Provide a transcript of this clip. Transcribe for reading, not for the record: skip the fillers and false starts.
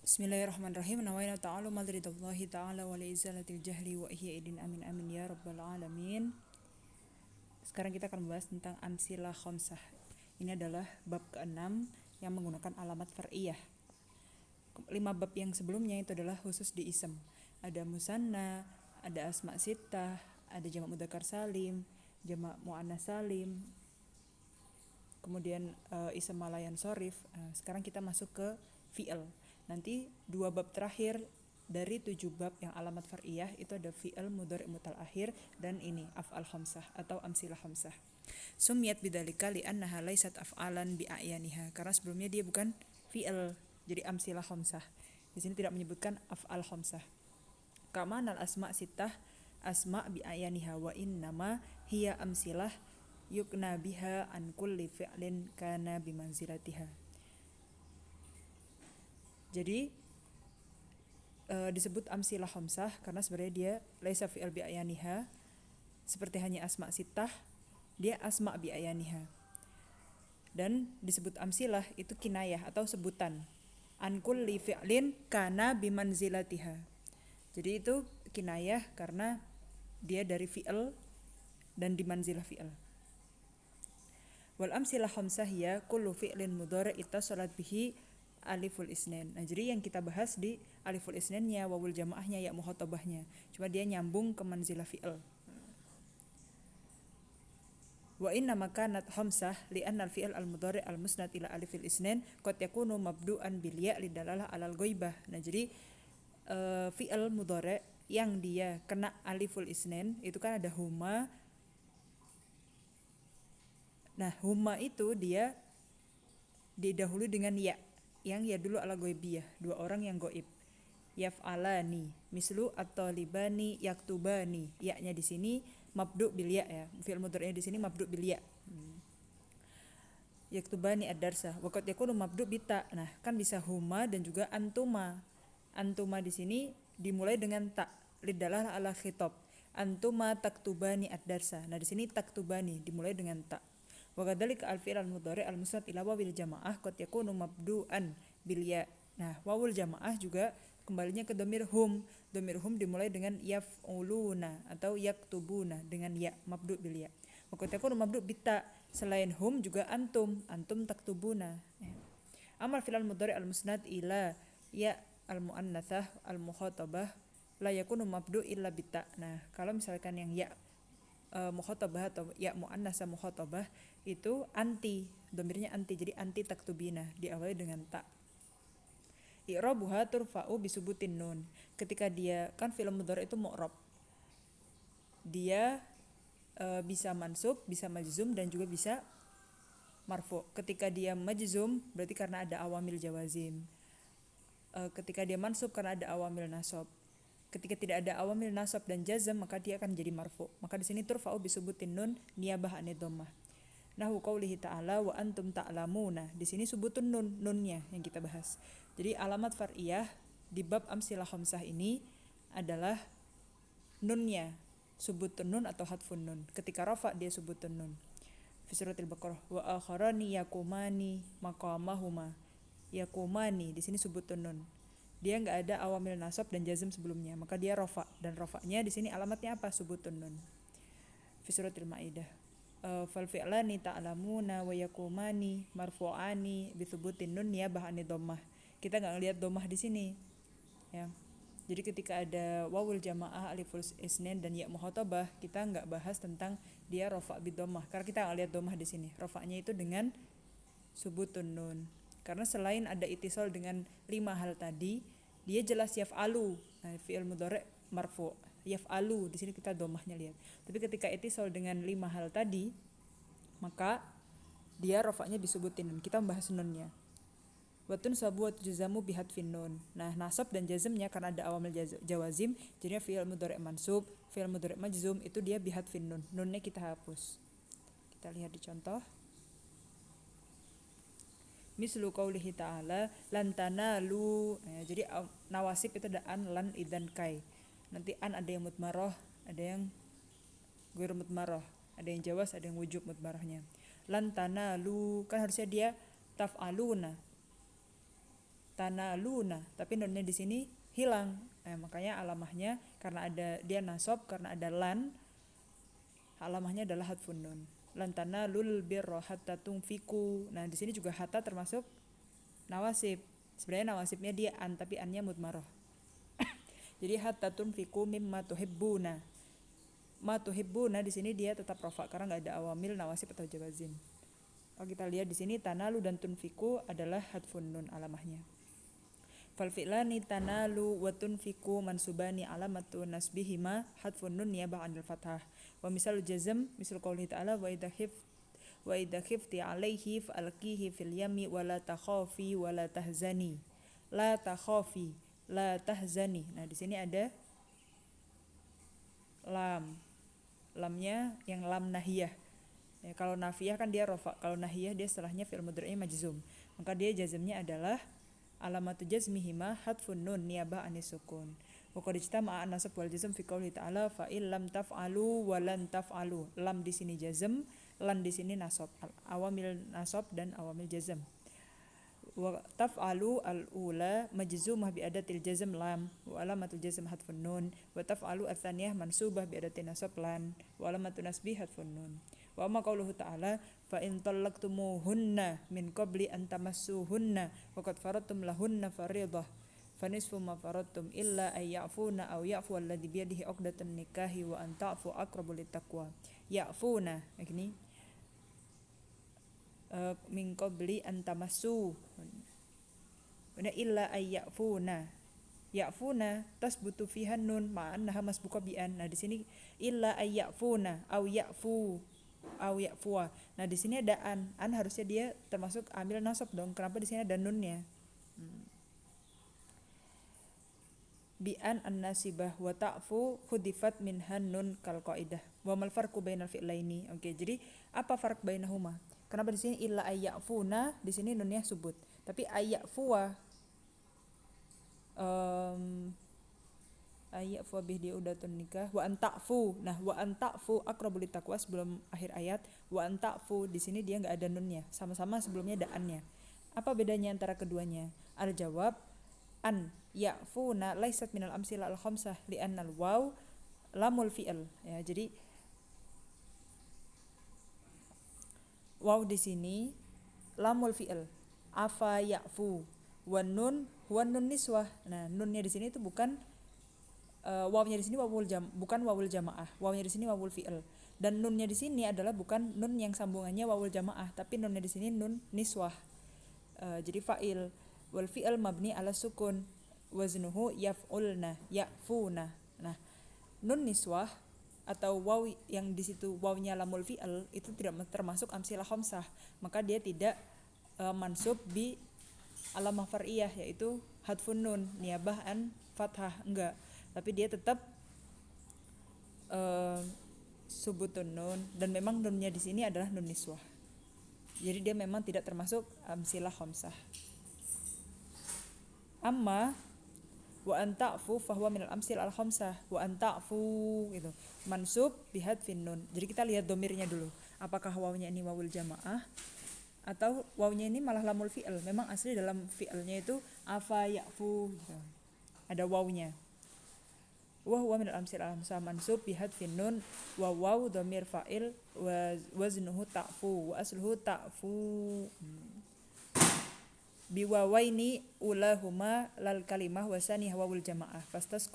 Bismillahirrahmanirrahim. Nawaitu ta'alum ridwallahi ta'ala wa li'izalatil jahli wa ihya idin amin amin ya rabbal alamin. Sekarang kita akan membahas tentang amsilah khamsah. Ini adalah bab ke-6 yang menggunakan alamat far'iyah. 5 bab yang sebelumnya itu adalah khusus di ism. Ada musanna, ada asma sittah, ada jamak mudzakkar salim, jamak muannas salim, kemudian ism malayan sorif. Sekarang kita masuk ke fi'il. Nanti 2 bab terakhir dari 7 bab yang alamat far'iyah itu ada fi'il mudhari' mutal akhir dan ini af'al khamsah atau amsilah khamsah. Sumiyat bidzalika li'annaha laysat af'alan bi'ayaniha, karena sebelumnya dia bukan fi'il, jadi amsilah khamsah. Di sini tidak menyebutkan af'al khamsah. Kamanal asma sittah asma bi'ayaniha wa innama hiya amsilah yukna biha an kulli fi'lin kana bimanzilatiha. Jadi disebut amsilah khamsah karena sebenarnya dia laisa fi'il bi'ayaniha, seperti hanya asma sittah, dia asma bi'ayaniha. Dan disebut amsilah itu kinayah atau sebutan an kulli fi'lin kana bimanzilatiha. Jadi itu kinayah karena dia dari fi'il dan dimanzilah fi'il. Wal amsilah khamsah ya kullu fi'lin mudhari' ittasalat bihi aliful isnain. Nah, jadi yang kita bahas di aliful isnainnya, wawul jamaahnya, ya mukhatabahnya. Cuma dia nyambung ke manzilah fi'il. Wa inna makanat khamsah li'anna al-fi'il al-mudhari' al-musnad ila alifil isnain qad yakunu mabdu'an bil ya' lidalalah 'alal ghaibah. Nah, jadi fi'il mudhari' yang dia kena aliful isnain itu kan ada huma. Nah, huma itu dia didahului dengan ya, yang ya dulu ala ghaibiyah, 2 orang yang gaib. Yaf'alani mislu at-talibani yaktubani. Ya-nya di sini mabdu' bil ya, ya. Fi'il mudhari'nya di sini mabdu' bil ya. Yaktubani ad-darsa wa qad yakunu mabdu' bita. Nah, kan bisa huma dan juga antuma. Antuma di sini dimulai dengan ta lidalalah ala khitab. Antuma taktubani ad-darsa. Nah, di sini taktubani dimulai dengan ta. Wa kadzalika al-fi'il al-mudhari' al-musnad ila wawil jamaah qad yakunu mabdu'an bil ya. Nah, wawul jamaah juga kembalinya ke dhamir hum. Dhamir hum dimulai dengan yaf'uluna atau yaktubuna dengan ya, mabdu' bil ya. Wa qad yakunu mabdu' bita. Selain hum juga antum, antum taktubuna. Amal fi'il al-mudhari' al-musnad ila ya al-muannatsah al-mukhatabah la yakunu mabdu' illa bita. Nah, kalau misalkan yang ya mukhatabah atau ya muannasah mukhatabah itu anti, dhamirnya anti, jadi anti taktubina, diawali dengan ta. I'rabuha turfa'u bisubutin nun. Ketika dia kan fi'il mudhari' itu mu'rab, dia bisa mansub, bisa majzum dan juga bisa marfu. Ketika dia majzum berarti karena ada awamil jawazim. Ketika dia mansub karena ada awamil nasab. Ketika tidak ada awamil nasab dan jazam maka dia akan jadi marfu. Maka di sini turfa'u bisubutin nun niyabah an dhammah. Nahu qaulihi ta'ala wa antum ta'lamuna. Di sini subutun nun, nunnya yang kita bahas. Jadi alamat far'iyah di bab amsilah khamsah ini adalah nunnya, subutun nun atau hadfun nun. Ketika rafa dia subutun nun. Fi suratil Baqarah wa akharani yakumani maqamahuma. Yakumani di sini subutun nun. Dia enggak ada awamil nasab dan jazm sebelumnya, maka dia rafa, dan rafa'nya di sini alamatnya apa? Subutun nun. Fi suratil Maidah fal fi'lani ta'lamuna wa yakumani marfu'ani bi thubutin nun niyabah an dhammah. Kita enggak ngelihat dhammah di sini. Ya. Jadi ketika ada wawul jamaah aliful isnain dan ya mukhatabah, kita enggak bahas tentang dia rafa' bi dhammah karena kita enggak lihat dhammah di sini. Rafa'nya itu dengan subutun nun. Karena selain ada itisal dengan 5 hal tadi, dia jelas yaf'alu. Nah, fi'il mudhari' marfu'. Yaf'alu di sini kita dhammahnya lihat. Tapi ketika itisal dengan 5 hal tadi, maka dia rafa'nya disubutin nun. Kita membahas nunnya. Watun sabu wa tujazamu bihadfin nun. Nah, nasab dan jazmnya karena ada awamil jawazim, jadinya fi'il mudhari' mansub, fi'il mudhari' majzum itu dia bihadfin nun. Nunnya kita hapus. Kita lihat di contoh. Mislu qaulihi ta'ala lan tanalu. Jadi nawasib itu ada an, lan, idan, kai. Nanti an ada yang mudmarah, ada yang ghair mudmarah, ada yang jawaz, ada yang wujub mudmarahnya. Lan tanalu kan harusnya dia taf'aluna. tanaluna, tapi nunnya di sini hilang. Makanya alamahnya karena ada dia nasab, karena ada lan, alamahnya adalah hadfun nun. Lan tanalul birra hatta tunfiku. Nah, di sini juga hatta termasuk nawasib. Sebenarnya nawasibnya dia an, tapi annya mudmarah. Jadi hatta tunfiku mimma tuhibbuna. Ma tuhibbuna di sini dia tetap rafa karena enggak ada awamil nawasib atau jawazim. Kalau kita lihat di sini tanalu dan tunfiku adalah hadfun nun alamahnya. Fal fi'lani tanalu wa tunfiku mansubani alamatu nasbihima hadfun nun niyabah 'anil fathah. Wa misal jazm misal qouli ta'ala wa idza khifti 'alaihi fa'alqihi fil yammi wa la takhafi wa la tahzani. La takhafi, la tahzani. Nah, di sini ada lam. Lamnya yang lam nahiyah. Ya, kalau nafiyah kan dia rafa, kalau nahiyah dia setelahnya fi'il mudhari'nya majzum. Maka dia jazmnya adalah alamatu jazmihima hadfun nun niyabah anis sukun. Wa qad ijtama'a an-nasb wal jazm fi qouli ta'ala fa in lam taf'alu wa lan taf'alu. Lam di sini jazm, lan di sini nasab. Awamil nasab dan awamil jazm. Wa taf'alu al-ula majzumah bi adatil jazm lam wa alamatul jazm hadfun nun wa taf'alu ats-tsaniyah mansubah bi adatin nasab lan wa alamatun nasbi hadfun nun. Wa amma qauluhu ta'ala fa in talaqtumuhunna min qabli an tamassuhunna wa qad faradtum lahunna fariidah fa nisfu ma faradtum illa ay ya'funa aw ya'fu alladhi bi yadihi 'uqdatun nikahi wa an ta'fu aqrabu littaqwa. Ya'funa begini min qabli an tamassu. Benar illa ay ya'funa. Ya'funa tasbutu fiha nun ma'annaha masbuqa bi an. Nah, di sini illa ay ya'funa aw ya'fu aw ya'fuwa. Nah, di sini ada an. An harusnya dia termasuk amil nasab dong. Kenapa di sini ada nunnya? Bi an an-nasibah wa ta'fu khudifat minhan nun kal qaidah. Wa mal farqu bainal fi'laini. Oke, jadi apa farq bainahuma? Kenapa di sini illa ay ya'funa, di sini nunnya subut. Tapi ay ya'fuwa ayat bih dia udatun nikah wa anta'fu. Nah, wa anta'fu aqrabu littaqwa sebelum akhir ayat. Wa anta'fu di sini dia enggak ada nunnya, sama-sama sebelumnya ada annya. Apa bedanya antara keduanya? Al jawab an ya'funa laisat minal amsila al khamsah li'anna al waw lamul fi'il. Ya, jadi waw di sini lamul fi'il. Afa ya'fu. Wan nun huwa nun niswah. Nah, nunnya di sini itu bukan wawnya di sini bukan wawul jamaah. Wawnya di sini wawul fi'il. Dan nunnya di sini adalah bukan nun yang sambungannya wawul jamaah, tapi nunnya di sini nun niswah. Jadi fa'il wal fi'il mabni ala sukun waznuhu yaf'ulna ya'funa. Nah, nun niswah atau waw yang di situ wawnya lamul fi'il itu tidak termasuk amsilah khamsah, maka dia tidak mansub bi alamah far'iyah, yaitu hadfun nun niyabah an fathah, enggak, tapi dia tetap subutun nun, dan memang nunnya di sini adalah nun niswah. Jadi dia memang tidak termasuk amsilah khamsah. Amma wa anta'fu fahuwa minal amsil al khamsah. Wa anta'fu gitu. Mansub bihadfin nun. Jadi kita lihat domirnya dulu. Apakah wawnya ini wawul jamaah atau wawnya ini malah lamul fi'il. Memang asli dalam fi'ilnya itu afa ya'fu gitu. Ada wawnya. Wa huwa minal amsil al khamsah mansub bihadfin nun wa waw dhamir fa'il wa waznuhu ta'fu wa asluhu ta'fu. Biwawaini ulahuma lal kalimah wasani wawul jamaah fastas